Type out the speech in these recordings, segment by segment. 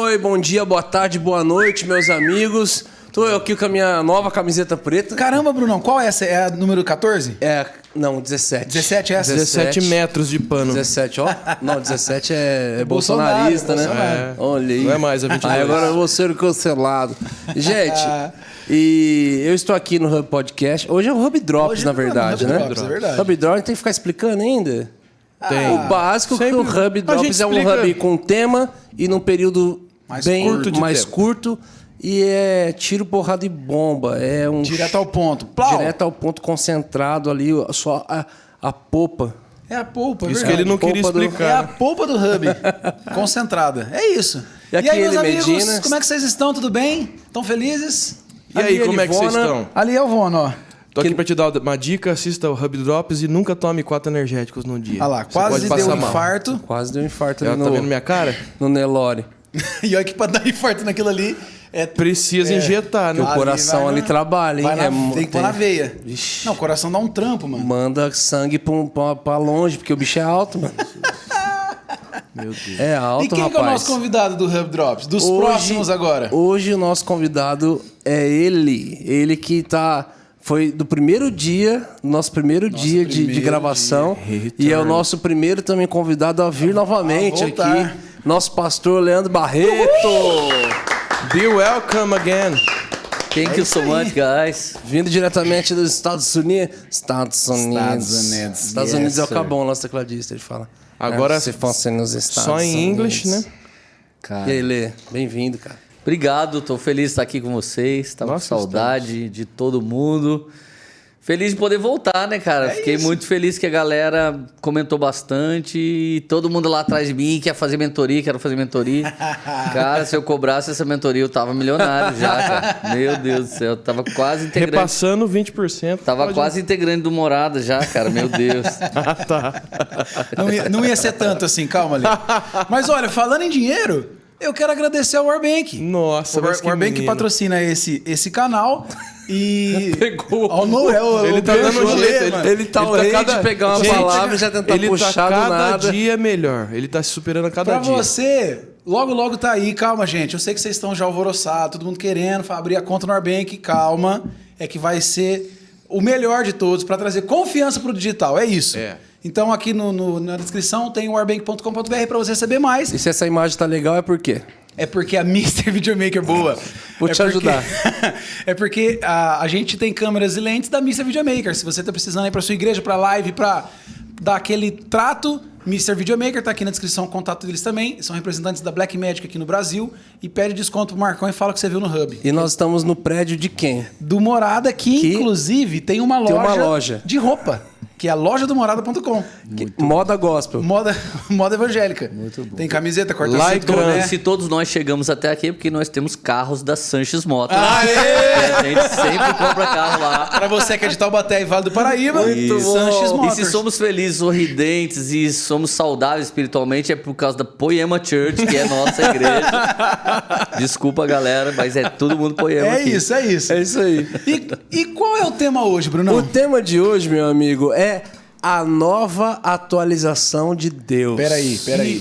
Oi, bom dia, boa tarde, boa noite, meus amigos. Tô eu aqui com a minha nova camiseta preta. Caramba, Brunão, qual é essa? É a número 14? Não, 17. 17 é essa? 17 metros de pano. 17, ó. Não, 17 é bolsonarista, né? Bolsonaro. Olha aí. Não é mais, é 22. Aí agora eu vou ser cancelado. Gente, e eu estou aqui no Hub Podcast. Hoje é o Hub Drops, Hoje na é o verdade, Hub né? Drops, é verdade. Hub Drops, tem que ficar explicando ainda? Tem. O básico que o Hub A Drops gente é um explica. hub com tema e num período Mais bem curto de mais tempo. curto. E é tiro, porrada e bomba. É um Direto ao ponto. Plau! direto ao ponto, concentrado ali, só a polpa. É a polpa, é Isso que verdade. ele não queria Polpa do- É a explicar. polpa do Hub. Concentrada. É isso. E aqui aí, meus ele, amigos, Medina. como é que vocês estão? Tudo bem? Estão felizes? E aí, Ali, como é que vocês Elivona. estão? Ali é o Vono, ó. Tô aqui pra te dar uma dica, assista o Hub Drops e nunca tome 4 energéticos no dia. Olha lá, Você quase pode deu passar um mal. infarto. Quase deu um infarto Ela ali tá vendo minha cara? no Nelore. E olha que pra dar infarto naquilo ali é. Precisa injetar, né? Que o coração vai ali trabalha, hein? tem que pôr na veia. Vixe. Não, o coração dá um trampo, mano. Manda sangue pra longe, porque o bicho é alto, mano. Meu Deus. É alto, E quem rapaz. que é o nosso convidado do Hub Drops? Dos próximos agora. Hoje o nosso convidado é ele. Ele que foi do primeiro dia, nosso primeiro dia de primeiro gravação. dia. E é o nosso primeiro também convidado a vir novamente voltar. aqui. Nosso pastor Leandro Barreto. Be welcome again. Thank you so much, guys. Vindo diretamente dos Estados Unidos. Estados Unidos Yes, é o sir. Cabão, nosso tecladista, ele fala. Agora, se fosse nos Estados Só em Unidos. inglês, né? Cara, E aí, Lê? Bem-vindo, cara. obrigado, tô feliz de estar aqui com vocês. Tava Nossa, com saudade de todo mundo. Feliz de poder voltar, né, cara? Fiquei muito feliz que a galera comentou bastante e todo mundo lá atrás de mim quer fazer mentoria, quero fazer mentoria. Cara, se eu cobrasse essa mentoria, eu tava milionário já, cara. Meu Deus do céu, tava quase integrante. Repassando 20%. Tava pode- quase integrante do Morada já, cara. Meu Deus. Ah, tá. Não ia ser tanto assim, calma ali. Mas olha, falando em dinheiro, eu quero agradecer ao Warbank. Nossa, O mas que Warbank menino. patrocina esse canal e... Pegou. Ó, Ele tá dando rolê, jeito. mano. Ele tá o rei de pegar uma Gente, palavra e já tentar ele puxar tá do cada nada. dia melhor. Ele tá se superando a cada Pra dia. você, logo tá aí, calma, gente. Eu sei que vocês estão já alvoroçados, todo mundo querendo abrir a conta no Warbank, calma. É que vai ser o melhor de todos para trazer confiança pro digital, é isso. É. Então aqui na descrição tem o warbank.com.br para você receber mais. E se essa imagem tá legal é por quê? É porque a Mr. Videomaker boa. Vou É te ajudar. É porque a gente tem câmeras e lentes da Mr. Videomaker. Se você tá precisando ir para sua igreja, para live, para dar aquele trato, Mr. Videomaker tá aqui na descrição o contato deles também. São representantes da Blackmagic aqui no Brasil e pede desconto pro Marcão e fala que você viu no Hub. E nós estamos no prédio de quem? Do Morada que inclusive tem uma loja de roupa, que é a lojadomorada.com. Moda gospel. Moda evangélica. Muito bom. Tem camiseta, Lycra. corta-cintura, E né? se todos nós chegamos até aqui é porque nós temos carros da Sanches Motos. Aê! E a gente sempre compra carro lá. Pra você que é de Taubaté e Vale do Paraíba, Muito Sanches E Motors. se somos felizes, sorridentes e somos saudáveis espiritualmente é por causa da Poema Church, que é nossa igreja. Desculpa, galera, mas é todo mundo Poema É aqui. isso, é isso. É isso aí. E qual é o tema hoje, Brunão? O tema de hoje, meu amigo, é a nova atualização de Deus. Peraí.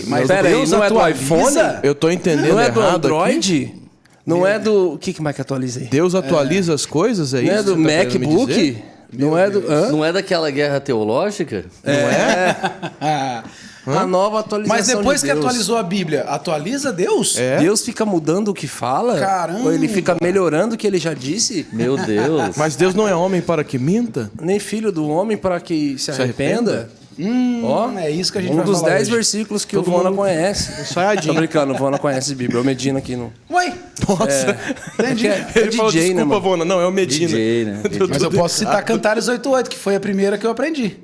Mas Peraí, Deus não é do atualiza? iPhone? Eu tô entendendo Não é do errado Android? aqui. Não é do... O que mais que atualiza aí? Deus atualiza as coisas, é Não isso? é do que você tá querendo me dizer? MacBook? Não é do... Hã? Não é daquela guerra teológica? A nova atualização Mas depois de que Deus. atualizou a Bíblia, atualiza Deus? É? Deus fica mudando o que fala? Caramba! Ou ele fica melhorando o que ele já disse? Meu Deus. Mas Deus não é homem para que minta? Nem filho do homem para que se arrependa? Ó, É isso que a gente um vai dos falar 10 hoje. versículos que Todo o Vona mundo conhece. ensaiadinho. Tô brincando, o Vona conhece a Bíblia. O Medina aqui não. Ué, Nossa. entendi. É Ele falou, DJ, né, desculpa, mano? Vona. Não, é o Medina. DJ, né? Mas eu posso citar Cantares 88, que foi a primeira que eu aprendi.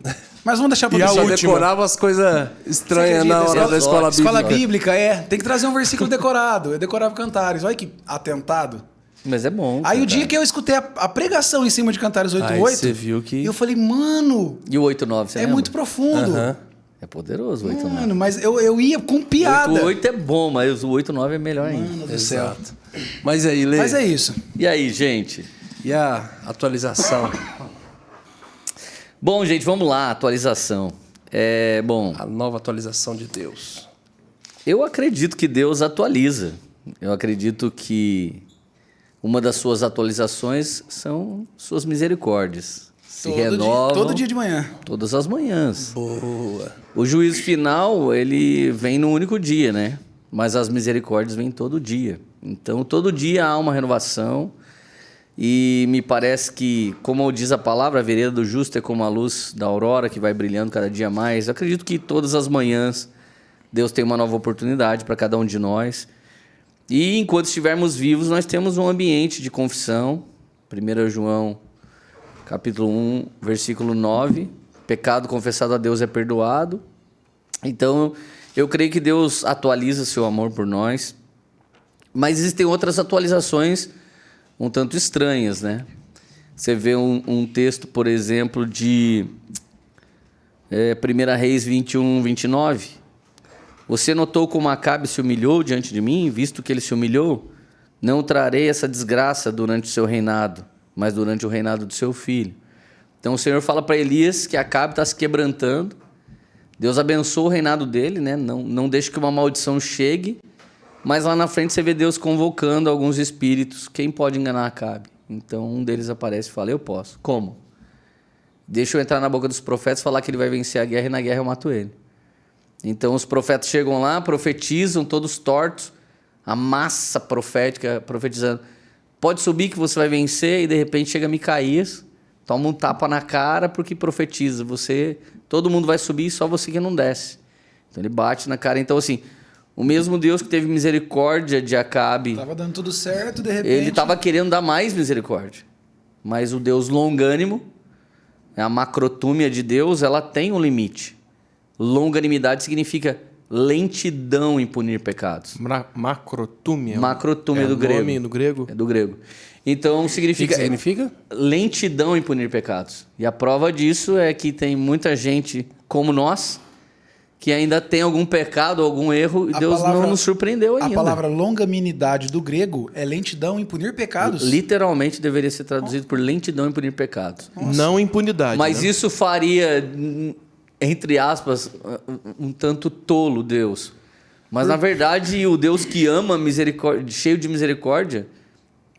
Mas vamos deixar pra E a pessoal. Só última? decorava as coisas estranhas Você na acredita? hora da escola bíblica. Escola bíblica, Tem que trazer um versículo decorado. Eu decorava Cantares. Olha que atentado. Mas é bom. Aí o cara. dia que eu escutei a pregação em cima de Cantares 88, Aí você viu que... eu falei, mano, E o 89, você é lembra? muito profundo. Aham. É poderoso o 89. Mano, mas eu ia com piada. O 8 é bom, mas o 89 é melhor ainda. Mano do céu. Exato. Mas aí, Lê, Mas é isso. E aí, gente? e a atualização? Bom, gente, vamos lá, atualização. A nova atualização de Deus. Eu acredito que Deus atualiza. Eu acredito que uma das suas atualizações são suas misericórdias. Se renovam Todo dia de manhã. todas as manhãs. Boa. O juízo final, ele vem no único dia, né? Mas as misericórdias vêm todo dia. Então, todo dia há uma renovação. E me parece que, como diz a palavra, a vereda do justo é como a luz da aurora que vai brilhando cada dia mais. Eu acredito que todas as manhãs Deus tem uma nova oportunidade para cada um de nós. E enquanto estivermos vivos, nós temos um ambiente de confissão. 1 João, capítulo 1, versículo 9. Pecado confessado a Deus é perdoado. Então, eu creio que Deus atualiza seu amor por nós. Mas existem outras atualizações um tanto estranhas, né? Você vê um texto, por exemplo, de 1 Reis 21, 29. Você notou como Acabe se humilhou diante de mim? Visto que ele se humilhou, não trarei essa desgraça durante o seu reinado, mas durante o reinado do seu filho. Então o Senhor fala para Elias que Acabe está se quebrantando. Deus abençoa o reinado dele, né? Não deixe que uma maldição chegue. Mas lá na frente você vê Deus convocando alguns espíritos. Quem pode enganar Acabe? Então um deles aparece e fala, eu posso. Como? Deixa eu entrar na boca dos profetas e falar que ele vai vencer a guerra e na guerra eu mato ele. Então os profetas chegam lá, profetizam, todos tortos. A massa profética profetizando. Pode subir que você vai vencer e de repente chega Micaías, toma um tapa na cara porque profetiza. Todo mundo vai subir e só você que não desce. Então ele bate na cara. Então assim... O mesmo Deus que teve misericórdia de Acabe... Tava dando tudo certo, de repente... Ele estava querendo dar mais misericórdia. Mas o Deus longânimo, a macrotúmia de Deus, ela tem um limite. Longanimidade significa lentidão em punir pecados. Macrotúmia? Macrotúmia do grego. Nome do grego? É do grego. Então significa... O que significa? Lentidão em punir pecados. E a prova disso é que tem muita gente como nós... que ainda tem algum pecado, algum erro, e Deus não nos surpreendeu ainda. A palavra longanimidade do grego é lentidão em punir pecados. Literalmente deveria ser traduzido por lentidão em punir pecados. Nossa. Não impunidade. Mas né? isso faria, entre aspas, um tanto tolo Deus. Mas na verdade, o Deus que ama, cheio de misericórdia,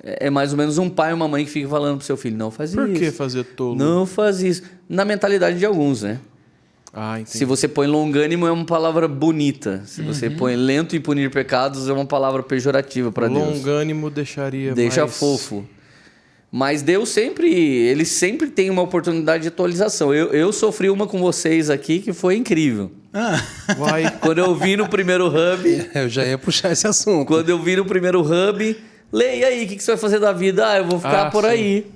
é mais ou menos um pai ou uma mãe que fica falando pro seu filho, não faz isso. Por que fazer tolo? Não faz isso. Na mentalidade de alguns, né? Ah, entendi. Se você põe longânimo é uma palavra bonita. Se você põe lento em punir pecados é uma palavra pejorativa para Deus. Longânimo deixaria Deixa mais... fofo. Mas Deus ele sempre tem uma oportunidade de atualização. Eu sofri uma com vocês aqui que foi incrível. Vai. Quando eu vi no primeiro hub... Eu já ia puxar esse assunto. Quando eu vi no primeiro hub... Lê, e aí, o que você vai fazer da vida? Ah, eu vou ficar por aí.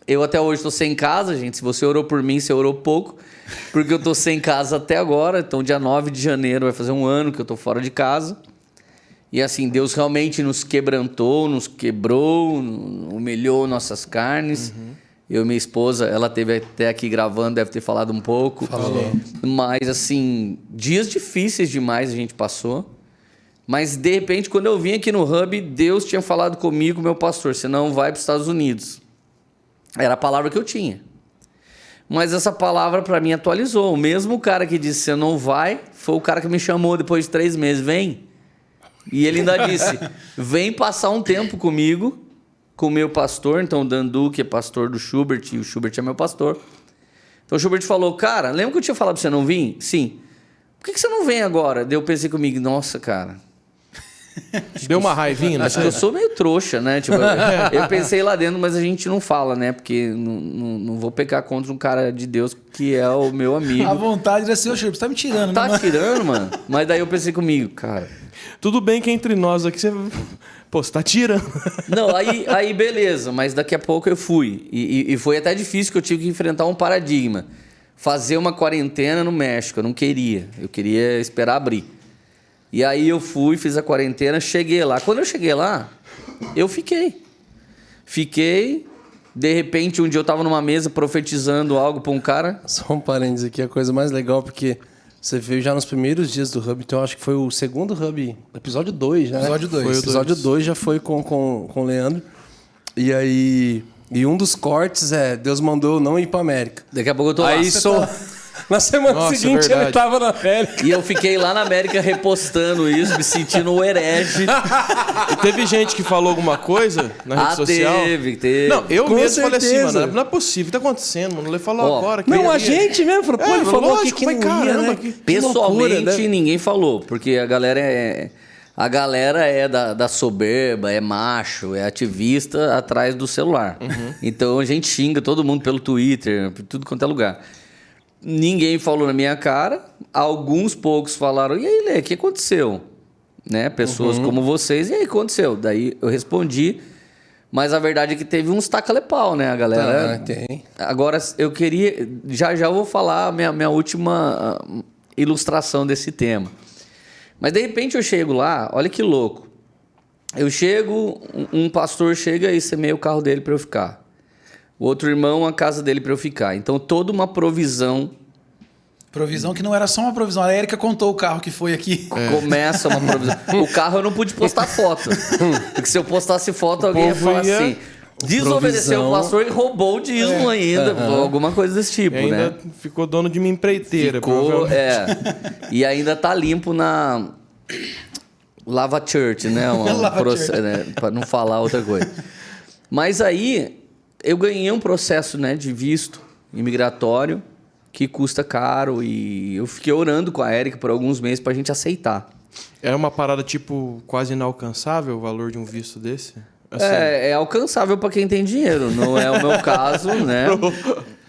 Eu até hoje estou sem casa, gente. Se você orou por mim, você orou pouco. Porque eu estou sem casa até agora. Então, dia 9 de janeiro vai fazer um ano que eu estou fora de casa. E assim, Deus realmente nos quebrantou, nos quebrou, humilhou nossas carnes. Eu e minha esposa, ela esteve até aqui gravando, deve ter falado um pouco. Falou. Mas assim, dias difíceis demais a gente passou. Mas, de repente, quando eu vim aqui no Hub, Deus tinha falado comigo, meu pastor, você não vai para os Estados Unidos. Era a palavra que eu tinha. Mas essa palavra, para mim, atualizou. O mesmo cara que disse, você não vai, foi o cara que me chamou depois de 3 meses, vem. E ele ainda disse, vem passar um tempo comigo, com o meu pastor. Então, o Dandu, que é pastor do Schubert, e o Schubert é meu pastor. Então, o Schubert falou, cara, lembra que eu tinha falado para você não vir? Sim. Por que você não vem agora? Daí eu pensei comigo, nossa, cara... Deu uma raivinha, né? Acho que eu sou meio trouxa, né? Tipo, eu pensei lá dentro, mas a gente não fala, né? Porque não vou pecar contra um cara de Deus que é o meu amigo. A vontade era assim, ô Chico, você tá me tirando, Tá né? tirando, mano? Mas daí eu pensei comigo, cara... Tudo bem que entre nós aqui você... Pô, você tá tirando. Não, aí beleza, mas daqui a pouco eu fui. E foi até difícil que eu tive que enfrentar um paradigma. Fazer uma quarentena no México, eu não queria. Eu queria esperar abrir. E aí eu fui, fiz a quarentena, cheguei lá. Quando eu cheguei lá, eu fiquei. Fiquei, de repente um dia eu tava numa mesa profetizando algo pra um cara. Só um parênteses aqui, a coisa mais legal, porque você veio já nos primeiros dias do Hub, então acho que foi o segundo Hub, episódio 2, né? Episódio 2. Foi o episódio 2 já foi com o Leandro. E aí... E um dos cortes Deus mandou eu não ir pra América. Daqui a pouco eu tô Aí lá. Na semana Nossa, seguinte verdade. ele tava na América. E eu fiquei lá na América repostando isso, me sentindo um herege. E teve gente que falou alguma coisa na rede social? Teve. Não, eu Com mesmo falei assim, certeza. mano, não é possível, o que tá acontecendo, mano? Ele falou Ó, agora. Não, a ia- gente mesmo falou, pô, É, ele falou lógico, que mas não ia, caramba, né? que Pessoalmente, loucura, né? ninguém falou, porque a galera é da soberba, é macho, é ativista atrás do celular. Então a gente xinga todo mundo pelo Twitter, por tudo quanto é lugar. Ninguém falou na minha cara, alguns poucos falaram, e aí, Lê, o que aconteceu? Né? Pessoas como vocês, e aí, o que aconteceu? Daí eu respondi, mas a verdade é que teve uns taca-lepau, né? A galera... Tem. Agora, eu queria... Já eu vou falar a minha última ilustração desse tema. Mas, de repente, eu chego lá, olha que louco. Eu chego, um pastor chega e semeia o carro dele para eu ficar. O outro irmão, a casa dele para eu ficar. Então, toda uma provisão... Provisão que não era só uma provisão. A Érica contou o carro que foi aqui. Começa uma provisão. O carro eu não pude postar foto. Porque se eu postasse foto, alguém ia povo falar ia- assim... Desobedeceu Provisão. o pastor e roubou o dízimo ainda. Alguma coisa desse tipo, E ainda né? ficou dono de uma empreiteira. Ficou, provavelmente. E ainda tá limpo na Lava Church, né? Lava Church. Né? Pra não falar outra coisa. Mas aí eu ganhei um processo, né, de visto imigratório que custa caro e eu fiquei orando com a Érica por alguns meses pra gente aceitar. Era uma parada, tipo, quase inalcançável o valor de um visto desse? Assim, É alcançável para quem tem dinheiro, não é o meu caso, né?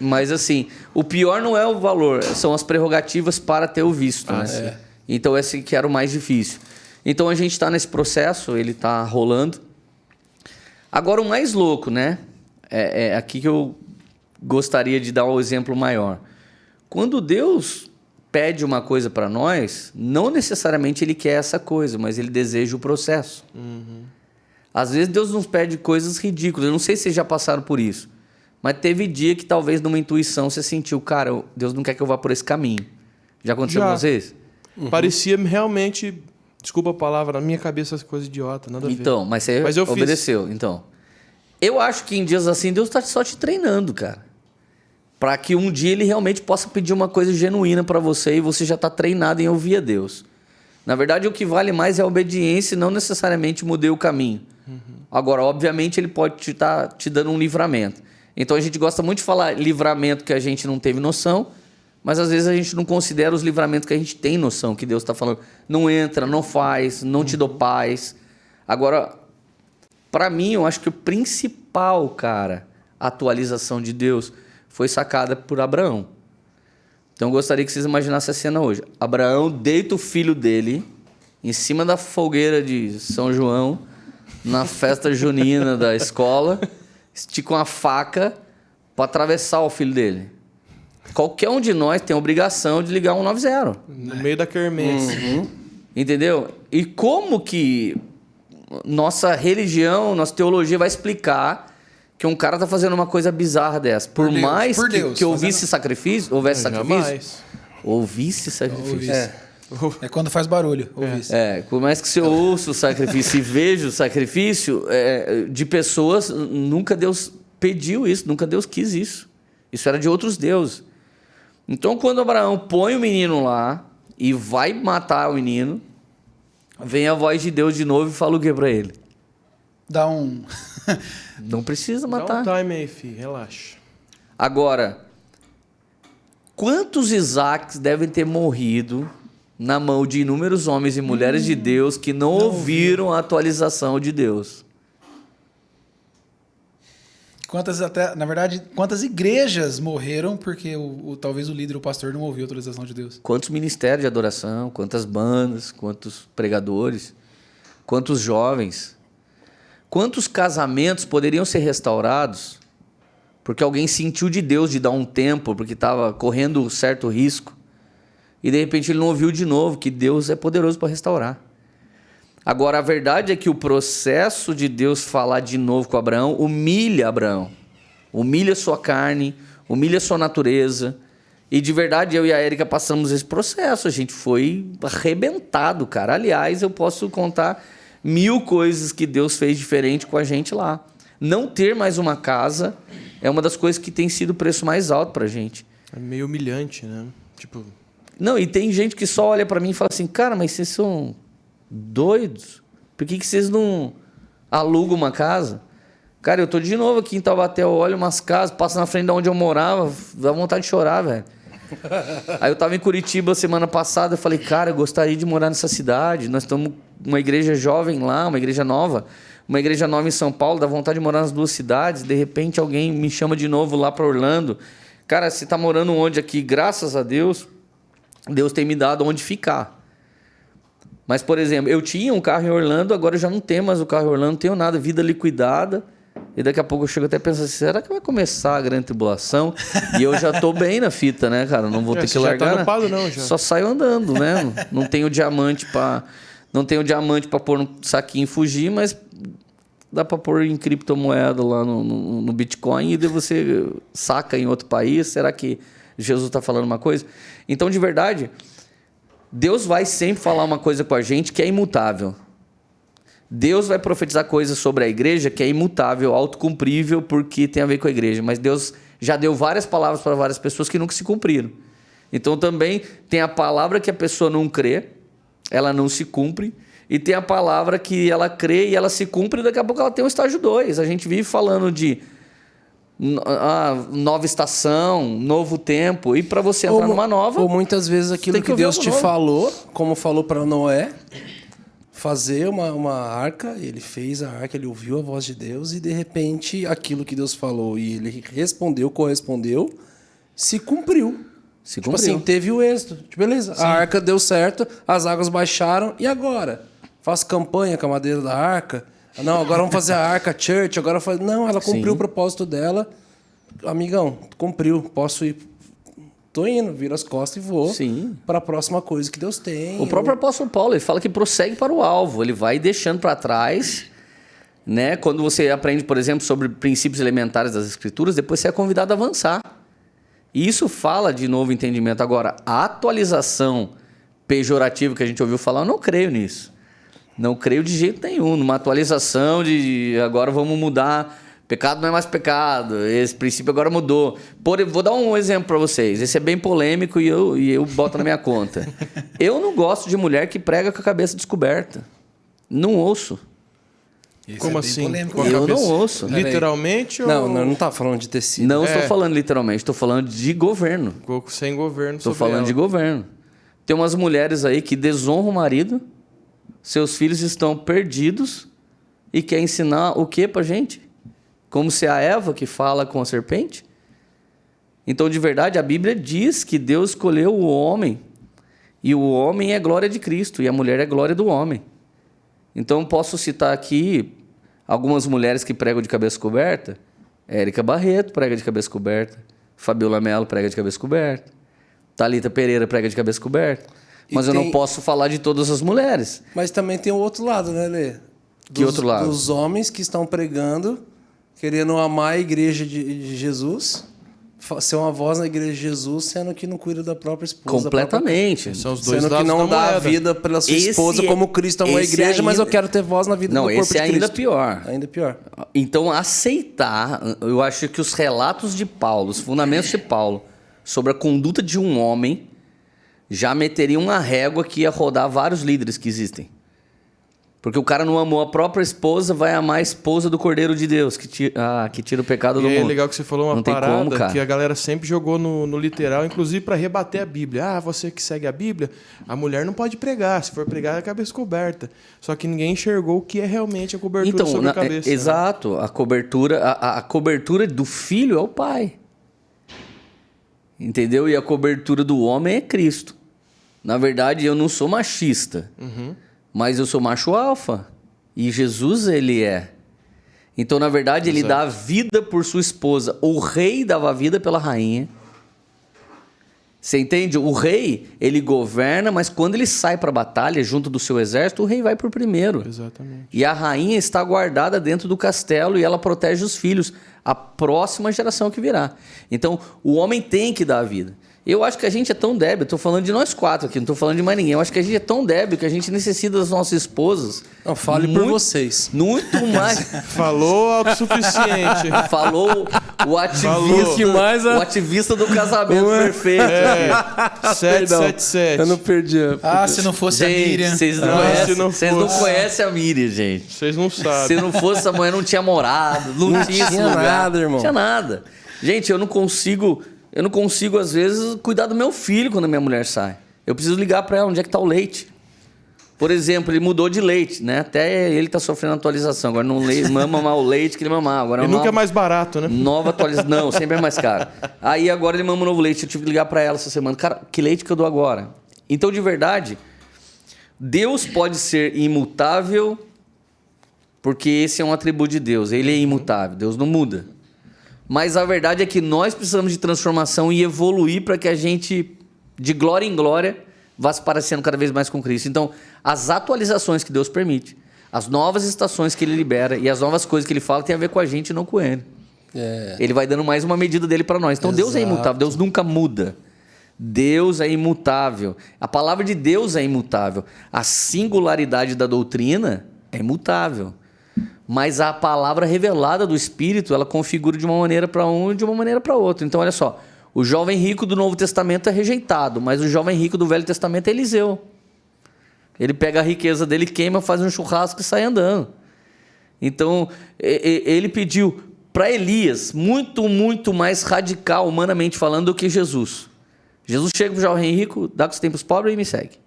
Mas assim, o pior não é o valor, são as prerrogativas para ter o visto, né? sim. Então esse que era o mais difícil. Então a gente está nesse processo, ele está rolando. Agora o mais louco, né? É aqui que eu gostaria de dar um exemplo maior. Quando Deus pede uma coisa para nós, não necessariamente ele quer essa coisa, mas ele deseja o processo. Às vezes Deus nos pede coisas ridículas. Eu não sei se vocês já passaram por isso. Mas teve dia que talvez numa intuição você sentiu, cara, Deus não quer que eu vá por esse caminho. Já aconteceu Já. com vocês? Parecia realmente, desculpa a palavra, na minha cabeça essa coisa idiota, nada a ver. Então, mas você Mas eu fiz. obedeceu. Então, eu acho que em dias assim Deus está só te treinando, cara. Para que um dia ele realmente possa pedir uma coisa genuína para você e você já está treinado em ouvir a Deus. Na verdade, o que vale mais é a obediência e não necessariamente mudei o caminho. Agora, obviamente, ele pode estar te dando um livramento. Então, a gente gosta muito de falar livramento que a gente não teve noção, mas às vezes a gente não considera os livramentos que a gente tem noção, que Deus está falando. Não entra, não faz, não te dou paz. Agora, para mim, eu acho que o principal, cara, atualização de Deus foi sacada por Abraão. Então, eu gostaria que vocês imaginassem a cena hoje. Abraão deita o filho dele em cima da fogueira de São João, na festa junina da escola, estica uma faca para atravessar o filho dele. Qualquer um de nós tem a obrigação de ligar 190. No meio da quermesse. Entendeu? E como que nossa religião, nossa teologia vai explicar que um cara tá fazendo uma coisa bizarra dessa? Por Deus, mais por que, Deus, que houvesse sacrifício, houvesse sacrifício, Jamais. ouvisse sacrifício. É quando faz barulho. Ouvi isso. Por mais que você ouça o sacrifício e veja o sacrifício de pessoas, nunca Deus pediu isso, nunca Deus quis isso. Isso era de outros deuses. Então, quando Abraão põe o menino lá e vai matar o menino, vem a voz de Deus de novo e fala o que para ele? Dá um... Não precisa Dá matar. um time aí, filho, relaxa. Agora, quantos Isaques devem ter morrido na mão de inúmeros homens e mulheres de Deus que não ouviram a atualização de Deus? quantas igrejas morreram porque talvez o líder, o pastor, não ouviu a autorização de Deus. Quantos ministérios de adoração, quantas bandas, quantos pregadores, quantos jovens, quantos casamentos poderiam ser restaurados porque alguém sentiu de Deus de dar um tempo, porque estava correndo certo risco, e de repente ele não ouviu de novo que Deus é poderoso para restaurar. Agora, a verdade é que o processo de Deus falar de novo com Abraão, humilha sua carne, humilha sua natureza. E de verdade, eu e a Érica passamos esse processo, a gente foi arrebentado, cara. Aliás, eu posso contar 1000 coisas que Deus fez diferente com a gente lá. Não ter mais uma casa é uma das coisas que tem sido o preço mais alto pra gente. É meio humilhante, né? Tipo, Não, e tem gente que só olha pra mim e fala assim, cara, mas vocês são doidos? Por que vocês não alugam uma casa? Cara, eu tô de novo aqui em Taubaté, eu olho umas casas, passo na frente de onde eu morava, dá vontade de chorar, velho. Aí eu tava em Curitiba semana passada, eu falei, cara, eu gostaria de morar nessa cidade, nós estamos uma igreja jovem lá, uma igreja nova em São Paulo, dá vontade de morar nas duas cidades, de repente alguém me chama de novo lá pra Orlando. Cara, você tá morando onde aqui? Graças a Deus, Deus tem me dado onde ficar. Mas, por exemplo, eu tinha um carro em Orlando, agora eu já não tenho mais o carro em Orlando, não tenho nada, vida liquidada. E daqui a pouco eu chego até a pensar assim, será que vai começar a grande tribulação? E eu já tô bem na fita, né, cara? Não vou ter que você já largar. tá no palo, não, já. Só saio andando, né? Não tenho diamante para pôr no saquinho e fugir, mas dá para pôr em criptomoeda lá no Bitcoin e daí você saca em outro país. Será que Jesus está falando uma coisa? Então, de verdade, Deus vai sempre falar uma coisa com a gente que é imutável. Deus vai profetizar coisas sobre a igreja que é imutável, autocumprível, porque tem a ver com a igreja. Mas Deus já deu várias palavras para várias pessoas que nunca se cumpriram. Então também tem a palavra que a pessoa não crê, ela não se cumpre. E tem a palavra que ela crê e ela se cumpre, e daqui a pouco ela tem um estágio 2. A gente vive falando de nova estação, novo tempo. E para você entrar numa nova... Ou muitas vezes aquilo que Deus te falou, como falou para Noé... fazer uma arca, ele fez a arca, ele ouviu a voz de Deus e de repente aquilo que Deus falou e ele respondeu, correspondeu, se cumpriu. Tipo assim, teve o êxito. Tipo, beleza, a arca deu certo, as águas baixaram e agora? Faço campanha com a madeira da arca? Não, agora vamos fazer a arca church, agora faz... Não, ela cumpriu o propósito dela. Amigão, cumpriu, posso ir... Tô indo, viro as costas e vou para a próxima coisa que Deus tem. O próprio apóstolo Paulo, ele fala que prossegue para o alvo. Ele vai deixando para trás, né? Quando você aprende, por exemplo, sobre princípios elementares das Escrituras, depois você é convidado a avançar. E isso fala de novo entendimento. Agora, a atualização pejorativa que a gente ouviu falar, eu não creio nisso. Não creio de jeito nenhum. Numa atualização de agora vamos mudar... Pecado não é mais pecado, esse princípio agora mudou. Vou dar um exemplo para vocês. Esse é bem polêmico e eu boto na minha conta. Eu não gosto de mulher que prega com a cabeça descoberta. Não ouço. Como assim? Eu não ouço. Literalmente ou... Não tá falando de tecido. Não estou falando literalmente, estou falando de governo. Sem governo. Estou falando de governo. Tem umas mulheres aí que desonram o marido, seus filhos estão perdidos e quer ensinar o que pra gente? Como se é a Eva que fala com a serpente? Então, de verdade, a Bíblia diz que Deus escolheu o homem. E o homem é glória de Cristo. E a mulher é glória do homem. Então, posso citar aqui algumas mulheres que pregam de cabeça coberta. Érica Barreto prega de cabeça coberta. Fabiola Mello prega de cabeça coberta. Thalita Pereira prega de cabeça coberta. Mas eu não posso falar de todas as mulheres. Mas também tem o outro lado, né, Lê? Que outro lado? Dos homens que estão pregando... querendo amar a igreja de Jesus, ser uma voz na igreja de Jesus, sendo que não cuida da própria esposa. Completamente. São os dois sendo que não dá a vida pela sua esposa como Cristo amou a igreja, mas eu quero ter voz na vida do corpo de Cristo. Não, esse é ainda pior. Ainda pior. Então, aceitar, eu acho que os relatos de Paulo, os fundamentos de Paulo, sobre a conduta de um homem, já meteriam uma régua que ia rodar vários líderes que existem. Porque o cara não amou a própria esposa, vai amar a esposa do Cordeiro de Deus, que tira o pecado do mundo. É legal que você falou uma parada como, que a galera sempre jogou no literal, inclusive para rebater a Bíblia. Você que segue a Bíblia, a mulher não pode pregar, se for pregar é a cabeça coberta. Só que ninguém enxergou o que é realmente a cobertura sobre a cabeça. Exato, a cobertura do filho é o pai. Entendeu? E a cobertura do homem é Cristo. Na verdade, eu não sou machista. Mas eu sou macho alfa. E Jesus, ele é. Então, na verdade, ele dá vida por sua esposa. O rei dava vida pela rainha. Você entende? O rei, ele governa, mas quando ele sai para a batalha junto do seu exército, o rei vai por primeiro. Exatamente. E a rainha está guardada dentro do castelo e ela protege os filhos, a próxima geração que virá. Então, o homem tem que dar a vida. Eu acho que a gente é tão débil, eu tô falando de nós 4 aqui, não tô falando de mais ninguém. Eu acho que a gente é tão débil que a gente necessita das nossas esposas. Não, fale por vocês. Muito mais. Falou autossuficiente. Falou o ativista, Falou. Que mais, o ativista do casamento perfeito. 777. Eu não perdi. Se não fosse a Gente, Miriam. vocês não conhecem a Miriam, gente. Vocês não sabem. Se não fosse essa mulher, não tinha morado, não tinha esse lugar. nada, irmão. Não tinha nada. Gente, eu não consigo, às vezes, cuidar do meu filho quando a minha mulher sai. Eu preciso ligar para ela onde é que tá o leite. Por exemplo, ele mudou de leite, né? Até ele tá sofrendo atualização. Agora não mama mais o leite que ele mamava. Agora E nunca é mais barato, né? Nova atualização. Não, sempre é mais caro. Aí agora ele mama um novo leite. Eu tive que ligar para ela essa semana. Cara, que leite que eu dou agora? Então, de verdade, Deus pode ser imutável, porque esse é um atributo de Deus. Ele é imutável. Deus não muda. Mas a verdade é que nós precisamos de transformação e evoluir para que a gente, de glória em glória, vá se parecendo cada vez mais com Cristo. Então, as atualizações que Deus permite, as novas estações que Ele libera e as novas coisas que Ele fala tem a ver com a gente e não com Ele. Ele vai dando mais uma medida dele para nós. Então, Deus é imutável, Deus nunca muda. Deus é imutável. A palavra de Deus é imutável. A singularidade da doutrina é imutável. Mas a palavra revelada do Espírito, ela configura de uma maneira para um e de uma maneira para outro. Então, olha só. O jovem rico do Novo Testamento é rejeitado, mas o jovem rico do Velho Testamento é Eliseu. Ele pega a riqueza dele, queima, faz um churrasco e sai andando. Então, ele pediu para Elias, muito, muito mais radical, humanamente falando, do que Jesus. Jesus chega para o jovem rico, dá o que você tem para os pobres e me segue.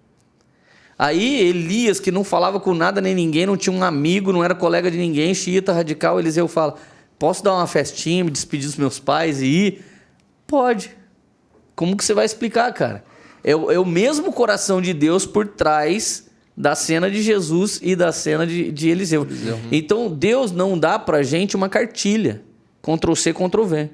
Aí Elias, que não falava com nada nem ninguém, não tinha um amigo, não era colega de ninguém, xiita, radical, Eliseu fala, posso dar uma festinha, me despedir dos meus pais e ir? Pode. Como que você vai explicar, cara? É o mesmo coração de Deus por trás da cena de Jesus e da cena de Eliseu. Então, Deus não dá pra gente uma cartilha. Ctrl+C, Ctrl+V.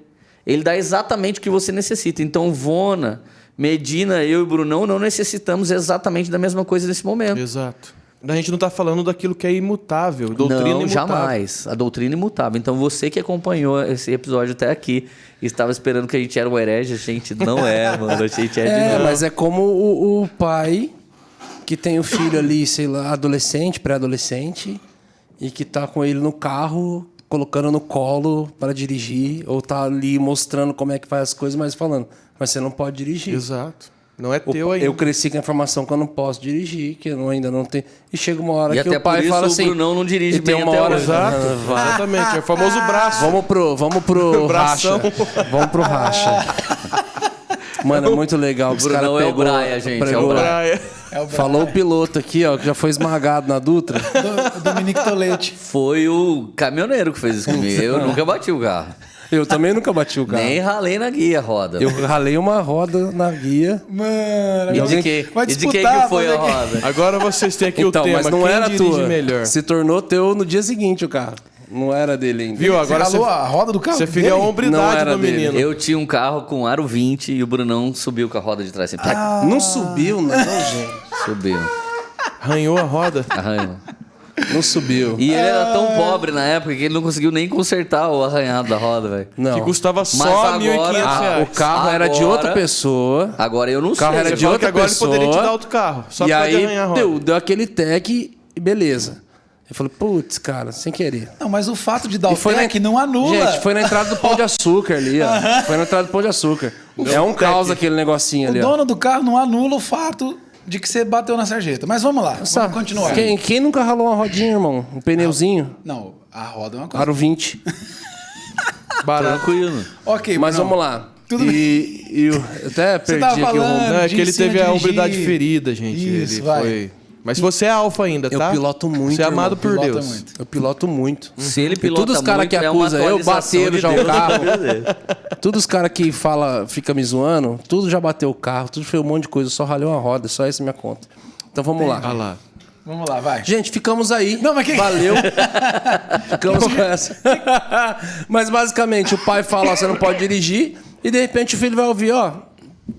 Ele dá exatamente o que você necessita. Então, Vona, Medina, eu e Brunão não necessitamos exatamente da mesma coisa nesse momento. Exato. A gente não está falando daquilo que é imutável, doutrina não, imutável. Jamais. A doutrina imutável. Então, você que acompanhou esse episódio até aqui e estava esperando que a gente era um herege, a gente não é, mano. A gente é de novo. Mas é como o pai que tem o filho ali, sei lá, adolescente, pré-adolescente, e que tá com ele no carro, colocando no colo para dirigir, ou tá ali mostrando como é que faz as coisas, mas falando, mas você não pode dirigir. Exato. Não é teu ainda. Eu cresci com a informação que eu não posso dirigir, que eu ainda não tenho. E chega uma hora e que o pai fala assim. O Brunão não dirige bem tem uma até hora. hoje. Exato. Exatamente. É o famoso braço. Vamos pro racha. Vamos pro racha. Mano, é muito legal. O Brunão é o Braia, gente. É o Braia. Falou o piloto aqui, ó, que já foi esmagado na Dutra. Dominique Toletti. Foi o caminhoneiro que fez isso comigo. Eu nunca bati o carro. Eu também nunca bati o carro. Nem ralei na guia a roda. Eu ralei uma roda na guia. Mano, E de quem que foi a roda? Agora vocês têm aqui Então, o tema. mas não Quem era dirige tua. melhor? Se tornou teu no dia seguinte o carro. Não era dele ainda. Viu? Agora Agora você ralou a roda do carro você feriu a dele? Não hombridade era do dele. menino. Eu tinha um carro com aro 20 e o Brunão subiu com a roda de trás. Assim, Não subiu, não, gente. Subiu. Arranhou a roda. Arranhou. Não subiu. E ele era tão pobre na época que ele não conseguiu nem consertar o arranhado da roda, velho. Não. Que custava só Mas R$ 1.500. agora- O carro era de outra Agora- pessoa. Agora eu não O carro sei. era Você de fala outra que agora pessoa. ele poderia te dar outro carro. Só E pode aí arranhar a roda. deu aquele tec e beleza. Eu falei, putz, cara, sem querer. Não, mas o fato de dar E o tec não anula. Gente, foi na entrada do Pão de Açúcar ali, ó. Foi na entrada do Pão de Açúcar. É um caos aquele negocinho O ali, ó. dono do carro não anula o fato de que você bateu na sarjeta. Mas vamos lá, vamos continuar. Quem nunca ralou uma rodinha, irmão? Um pneuzinho? Não, a roda é uma coisa. Aro 20. Barato. Tranquilo. Ok, Mas Brunão. vamos lá. Tudo e eu até perdi tava aqui o falando. rumo. Não, é de que ele ensino teve a a dirigir. hombridade ferida, gente. Isso, Ele vai. foi... Mas você é alfa ainda, Eu tá? piloto muito, Você é amado irmão. por Pilota Deus. muito. Eu piloto muito. Se ele E pilota todos os caras muito, que é uma acusam, eu atualização bateram de já o Deus na carro. vida dele. Todos os caras que fica me zoando, tudo já bateu o carro, tudo foi um monte de coisa, eu só ralei uma roda, só essa é minha conta. Então vamos lá. Ah lá. Vamos lá, vai. Gente, ficamos aí. Não, mas que- Valeu. Ficamos com essa. Mas basicamente, o pai fala, ó, você não pode dirigir, e de repente o filho vai ouvir, ó,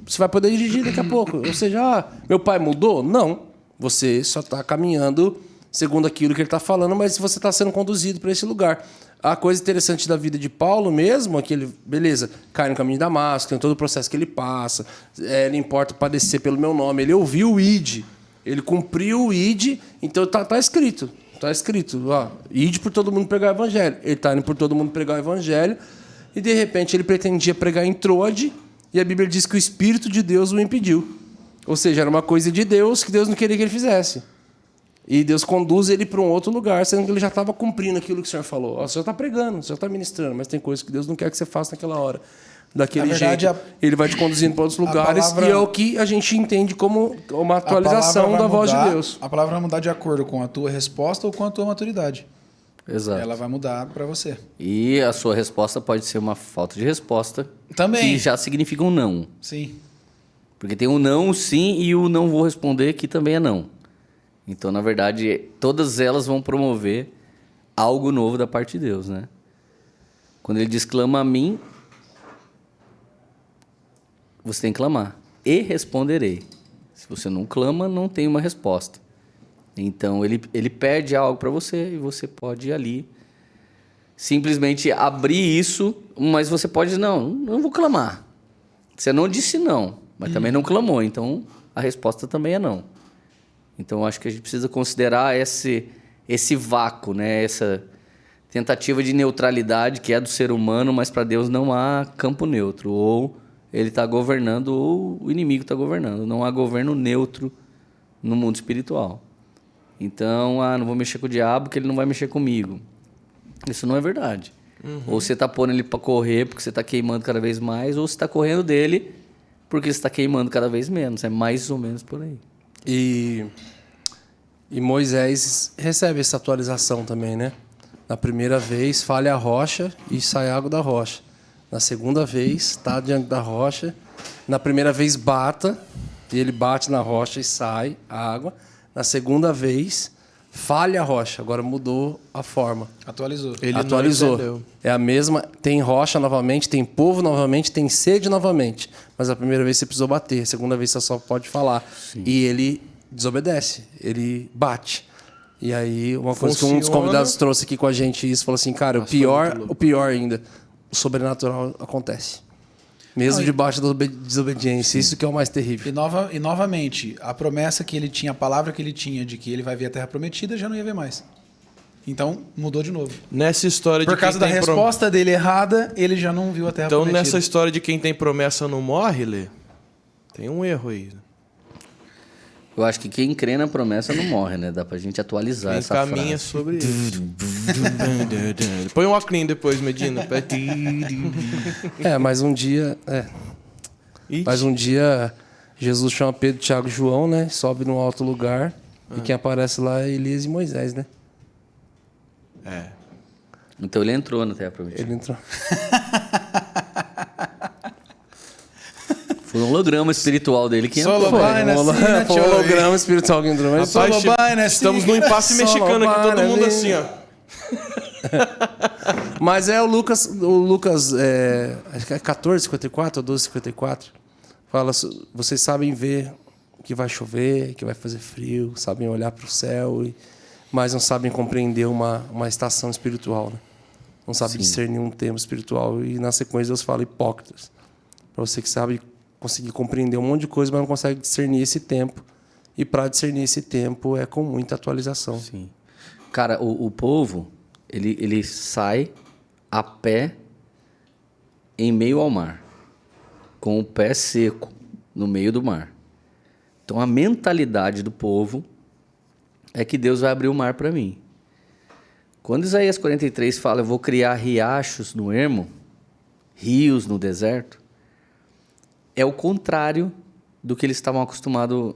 você vai poder dirigir daqui a pouco. Ou seja, meu pai mudou? Não. Você só está caminhando segundo aquilo que ele está falando, mas você está sendo conduzido para esse lugar. A coisa interessante da vida de Paulo mesmo é que ele, beleza, cai no caminho de Damasco, tem todo o processo que ele passa, ele importa padecer pelo meu nome, ele ouviu o ID, ele cumpriu o ID, então tá escrito, ó, ID por todo mundo pregar o evangelho. Ele está indo por todo mundo pregar o evangelho, e de repente ele pretendia pregar em Troade, e a Bíblia diz que o Espírito de Deus o impediu. Ou seja, era uma coisa de Deus que Deus não queria que ele fizesse. E Deus conduz ele para um outro lugar, sendo que ele já estava cumprindo aquilo que o Senhor falou. Ó, o Senhor está pregando, o Senhor está ministrando, mas tem coisas que Deus não quer que você faça naquela hora. Daquele jeito. Ele vai te conduzindo para outros lugares, e é o que a gente entende como uma atualização da voz de Deus. A palavra vai mudar de acordo com a tua resposta ou com a tua maturidade. Exato. Ela vai mudar para você. E a sua resposta pode ser uma falta de resposta. Também. Que já significa um não. Sim. Porque tem o não, sim, e o não vou responder, que também é não. Então, na verdade, todas elas vão promover algo novo da parte de Deus, né? Quando ele diz clama a mim, você tem que clamar. E responderei. Se você não clama, não tem uma resposta. Então, ele pede algo para você e você pode ir ali simplesmente abrir isso, mas você pode, não vou clamar. Você não disse não, mas também não clamou. Então, a resposta também é não. Então, eu acho que a gente precisa considerar esse vácuo, né? Essa tentativa de neutralidade que é do ser humano, mas para Deus não há campo neutro. Ou ele está governando ou o inimigo está governando. Não há governo neutro no mundo espiritual. Então, não vou mexer com o diabo porque ele não vai mexer comigo. Isso não é verdade. Ou você está pondo ele para correr porque você está queimando cada vez mais, ou você está correndo dele porque você está queimando cada vez menos. É mais ou menos por aí. E Moisés recebe essa atualização também, né? Na primeira vez, fale a rocha e sai água da rocha. Na segunda vez, está diante da rocha. Na primeira vez, bata, e ele bate na rocha e sai a água. Na segunda vez, fale a rocha. Agora mudou a forma. Atualizou. Ele Atualizou. É a mesma, tem rocha novamente, tem povo novamente, tem sede novamente. Mas a primeira vez você precisou bater, a segunda vez você só pode falar. Sim. E ele desobedece, ele bate. E aí, uma coisa que um dos convidados trouxe aqui com a gente, isso, falou assim, cara, o pior ainda, o sobrenatural acontece. Mesmo debaixo da desobediência. Isso que é o mais terrível. E novamente, a promessa que ele tinha, a palavra que ele tinha de que ele vai ver a Terra Prometida, já não ia ver mais. Então, mudou de novo. Nessa história Por causa da resposta dele errada, ele já não viu a Terra Prometida. Então, nessa história de quem tem promessa não morre, Lê, tem um erro aí. Eu acho que quem crê na promessa não morre, né? Dá pra gente atualizar essa frase. Caminha sobre isso. Põe um óculos depois, Medina. Mas um dia... Mas um dia, Jesus chama Pedro, Tiago e João, né? Sobe num alto lugar. E quem aparece lá é Elias e Moisés, né? Então ele entrou na Terra Prometida. Ele entrou. Foi um holograma espiritual dele que entrou. Foi um holograma espiritual que entrou. Rapaz, estamos no impasse mexicano aqui, todo mundo assim, ó. Mas o Lucas acho que é 14:54 ou 12:54, fala, vocês sabem ver que vai chover, que vai fazer frio, sabem olhar para o céu, mas não sabem compreender uma estação espiritual, né? Não sabem discernir um tempo espiritual. E na sequência Deus fala hipócritas. Para você que sabe conseguir compreender um monte de coisa, mas não consegue discernir esse tempo. E para discernir esse tempo é com muita atualização. Sim. Cara, o povo, ele sai a pé em meio ao mar, com o pé seco no meio do mar. Então a mentalidade do povo é que Deus vai abrir o mar para mim. Quando Isaías 43 fala, eu vou criar riachos no ermo, rios no deserto, é o contrário do que eles estavam acostumados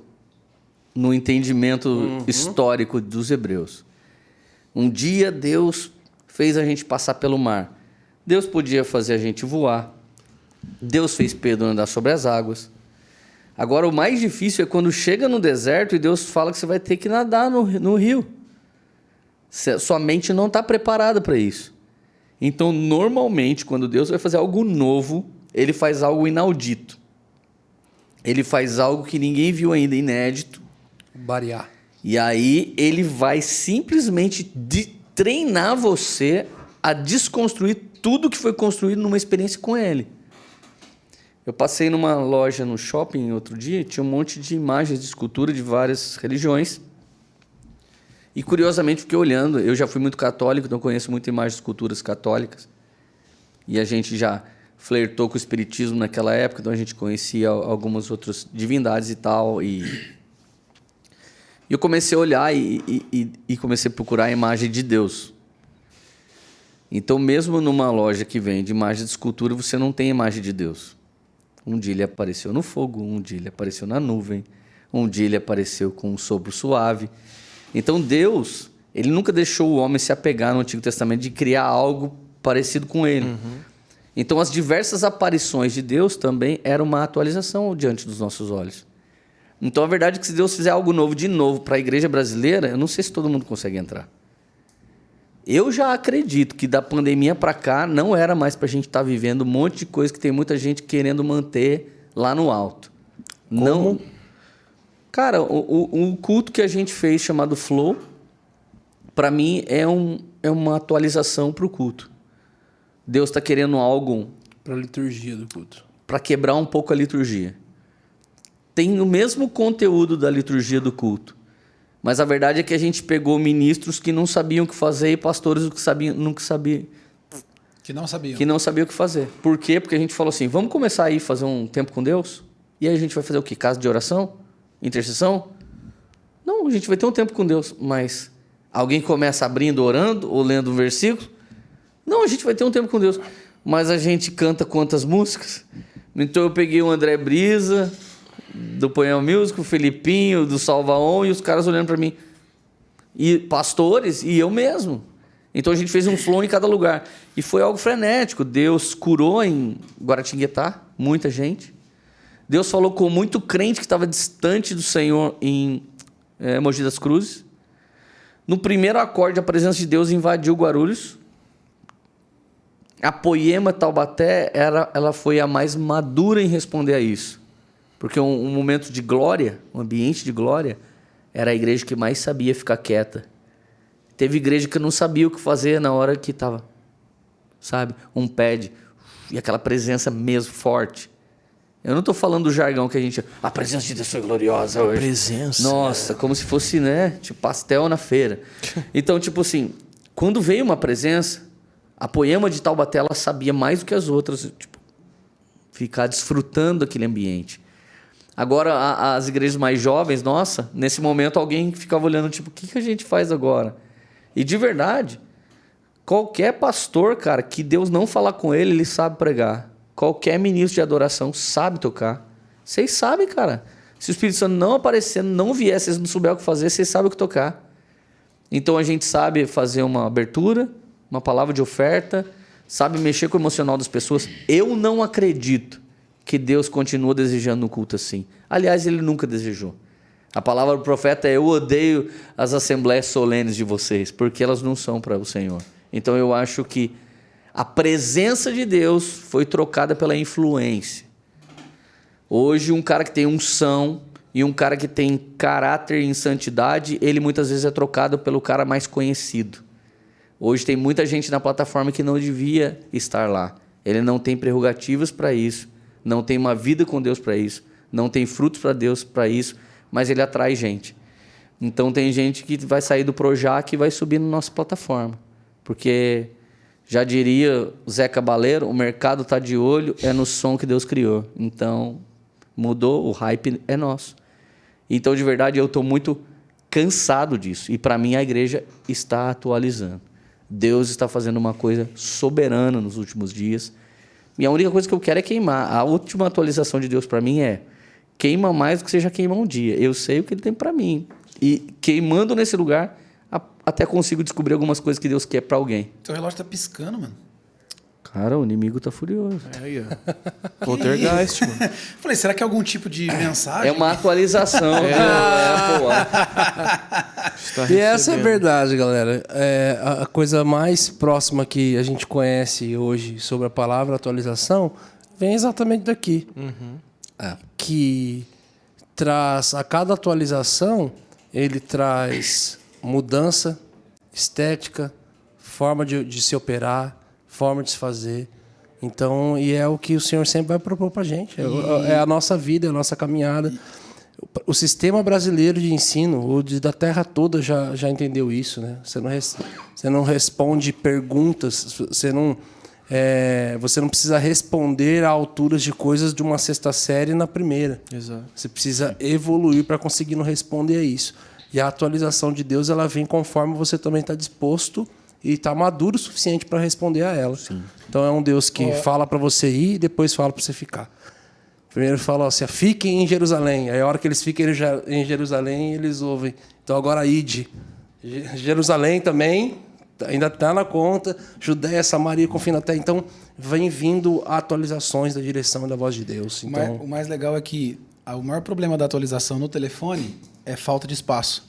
no entendimento histórico dos hebreus. Um dia Deus fez a gente passar pelo mar. Deus podia fazer a gente voar. Deus fez Pedro andar sobre as águas. Agora, o mais difícil é quando chega no deserto e Deus fala que você vai ter que nadar no rio. Sua mente não está preparada para isso. Então, normalmente, quando Deus vai fazer algo novo, Ele faz algo inaudito. Ele faz algo que ninguém viu ainda, inédito. Variar. E aí ele vai simplesmente treinar você a desconstruir tudo que foi construído numa experiência com ele. Eu passei numa loja no shopping outro dia, tinha um monte de imagens de escultura de várias religiões. E curiosamente fiquei olhando, eu já fui muito católico, então conheço muita imagem de esculturas católicas. E a gente já flertou com o espiritismo naquela época, então a gente conhecia algumas outras divindades e tal. E eu comecei a olhar e comecei a procurar a imagem de Deus. Então, mesmo numa loja que vende imagem de escultura, você não tem a imagem de Deus. Um dia ele apareceu no fogo, um dia ele apareceu na nuvem, um dia ele apareceu com um sopro suave. Então, Deus, ele nunca deixou o homem se apegar no Antigo Testamento de criar algo parecido com ele. Então, as diversas aparições de Deus também eram uma atualização diante dos nossos olhos. Então, a verdade é que se Deus fizer algo novo de novo para a igreja brasileira, eu não sei se todo mundo consegue entrar. Eu já acredito que da pandemia para cá não era mais para a gente estar vivendo um monte de coisa que tem muita gente querendo manter lá no alto. Como? Não. Cara, o culto que a gente fez chamado Flow, para mim é uma atualização para o culto. Deus está querendo algo Para a liturgia do culto. para quebrar um pouco a liturgia. Tem o mesmo conteúdo da liturgia do culto, mas a verdade é que a gente pegou ministros que não sabiam o que fazer e pastores que não sabiam o que fazer. Por quê? Porque a gente falou assim, vamos começar aí a fazer um tempo com Deus? E aí a gente vai fazer o quê? Casa de oração? Intercessão? Não, a gente vai ter um tempo com Deus, mas alguém começa abrindo, orando ou lendo um versículo? Não, a gente vai ter um tempo com Deus, mas a gente canta quantas músicas? Então eu peguei o André Brisa, do Poema Music, o Felipinho, do Salva-On, e os caras olhando para mim. E pastores, e eu mesmo. Então a gente fez um flow em cada lugar. E foi algo frenético. Deus curou em Guaratinguetá, muita gente. Deus falou com muito crente que estava distante do Senhor em Mogi das Cruzes. No primeiro acorde, a presença de Deus invadiu Guarulhos. A Poema Taubaté, ela foi a mais madura em responder a isso. Porque um momento de glória, um ambiente de glória, era a igreja que mais sabia ficar quieta. Teve igreja que não sabia o que fazer na hora que estava, sabe? Um pad, e aquela presença mesmo forte. Eu não estou falando do jargão que a gente... A presença de Deus foi gloriosa hoje. Presença. Nossa, como se fosse, né? Tipo, pastel na feira. Então, tipo assim, quando veio uma presença, a Poema de Taubaté, ela sabia mais do que as outras, tipo, ficar desfrutando daquele ambiente. Agora, as igrejas mais jovens, nossa, nesse momento alguém ficava olhando, tipo, o que a gente faz agora? E de verdade, qualquer pastor, cara, que Deus não falar com ele, ele sabe pregar. Qualquer ministro de adoração sabe tocar. Vocês sabem, cara. Se o Espírito Santo não aparecer, não vier, vocês não souberem o que fazer, vocês sabem o que tocar. Então a gente sabe fazer uma abertura, uma palavra de oferta, sabe mexer com o emocional das pessoas. Eu não acredito que Deus continua desejando um culto assim. Aliás, ele nunca desejou. A palavra do profeta é: eu odeio as assembleias solenes de vocês, porque elas não são para o Senhor. Então eu acho que a presença de Deus foi trocada pela influência. Hoje, um cara que tem unção e um cara que tem caráter em santidade, ele muitas vezes é trocado pelo cara mais conhecido. Hoje tem muita gente na plataforma que não devia estar lá. Ele não tem prerrogativas para isso, não tem uma vida com Deus para isso, não tem frutos para Deus para isso, mas ele atrai gente. Então tem gente que vai sair do Projac e vai subir na nossa plataforma. Porque, já diria Zé Cabaleiro, o mercado está de olho, é no som que Deus criou. Então, mudou, o hype é nosso. Então, de verdade, eu estou muito cansado disso. E para mim a igreja está atualizando. Deus está fazendo uma coisa soberana nos últimos dias. E a única coisa que eu quero é queimar. A última atualização de Deus para mim é: queima mais do que você já queimou um dia. Eu sei o que Ele tem para mim. E queimando nesse lugar, até consigo descobrir algumas coisas que Deus quer para alguém. Teu relógio tá piscando, mano. Cara, o inimigo tá furioso. É aí, ó. Poltergeist, mano. Falei, será que é algum tipo de mensagem? É uma atualização. E essa é a verdade, galera. A coisa mais próxima que a gente conhece hoje sobre a palavra atualização vem exatamente daqui. Que traz a cada atualização ele traz mudança, estética, forma de se operar, forma de se fazer. Então, e é o que o Senhor sempre vai propor para a gente. É a nossa vida, é a nossa caminhada. O sistema brasileiro de ensino, da terra toda, já entendeu isso, né? Você não responde perguntas, você não precisa responder a alturas de coisas de uma 6ª série na primeira. Exato. Você precisa evoluir para conseguir não responder a isso. E a atualização de Deus, ela vem conforme você também está disposto e está maduro o suficiente para responder a ela. Sim. Então é um Deus que fala para você ir e depois fala para você ficar. Primeiro fala, ó, fiquem em Jerusalém. Aí a hora que eles ficam em Jerusalém, eles ouvem. Então agora ide. Jerusalém também ainda está na conta. Judéia, Samaria, confina até. Então vem vindo atualizações da direção da voz de Deus. Então, o mais legal é que o maior problema da atualização no telefone é falta de espaço.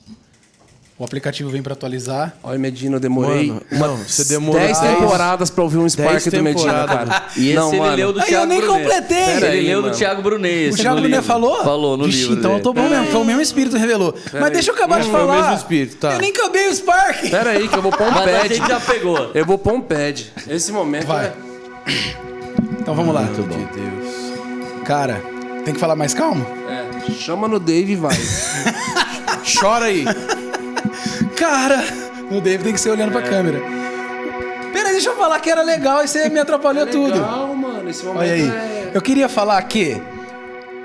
O aplicativo vem para atualizar. Olha, Medina, eu demorei. Mano, você demorou 10 temporadas para ouvir um Spark do Medina, cara. E esse não, ele leu do Thiago eu nem Brunet. completei. Ele leu do Thiago Brunet. O Thiago Brunet falou? Falou no livro. Então eu tô bom mesmo. Foi o mesmo espírito que revelou. Mas deixa eu acabar de Foi falar. o mesmo espírito, tá. Eu nem acabei o Spark. Pera aí, que eu vou pôr um Mas a pad. gente já pegou. Eu vou pôr um pad. Esse momento Vai. Então vamos lá. Muito bom. Deus. Cara, tem que falar mais calmo? chama no Dave e vai. Chora aí. Cara, o Dave tem que ser olhando pra câmera. Peraí, deixa eu falar que era legal e você me atrapalhou tudo. Legal, mano. Esse momento Olha aí. Eu queria falar que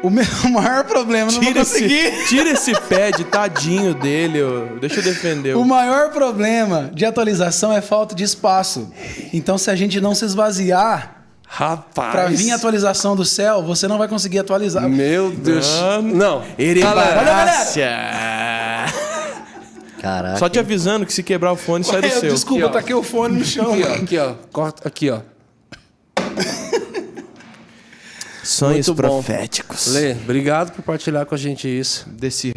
o meu maior problema, não vou conseguir. Tira esse pad, tadinho dele. Deixa eu defender. O maior problema de atualização é falta de espaço. Então, se a gente não se esvaziar Rapaz. pra vir a atualização do céu, você não vai conseguir atualizar. Meu Deus. Mano. Não. Caraca. Só te avisando que se quebrar o fone, sai do seu. Desculpa, eu taquei o fone no chão. Aqui, ó. Corta aqui, ó. Sonhos Muito bom. proféticos. Lê, obrigado por partilhar com a gente isso. Desse...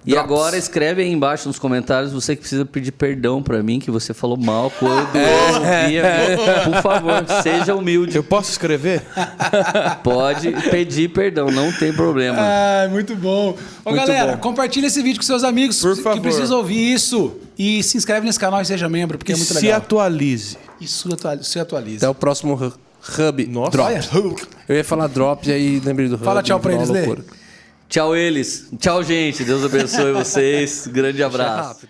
E agora escreve aí embaixo nos comentários você que precisa pedir perdão pra mim, que você falou mal quando eu ouvia. Por favor, seja humilde. Eu posso escrever? Pode pedir perdão, não tem problema. Ah, muito bom. Ô, Muito galera, bom. compartilha esse vídeo com seus amigos Por que favor. precisam ouvir isso. E se inscreve nesse canal e seja membro, porque é muito Se legal. atualize. Isso se atualiza. Até o próximo Hub. Nossa. Drop. Olha. Eu ia falar drop e aí lembrei do Hub. Fala tchau pra virou eles, uma Lê. loucura. Tchau, eles. Tchau, gente. Deus abençoe vocês. Grande abraço. Rápido.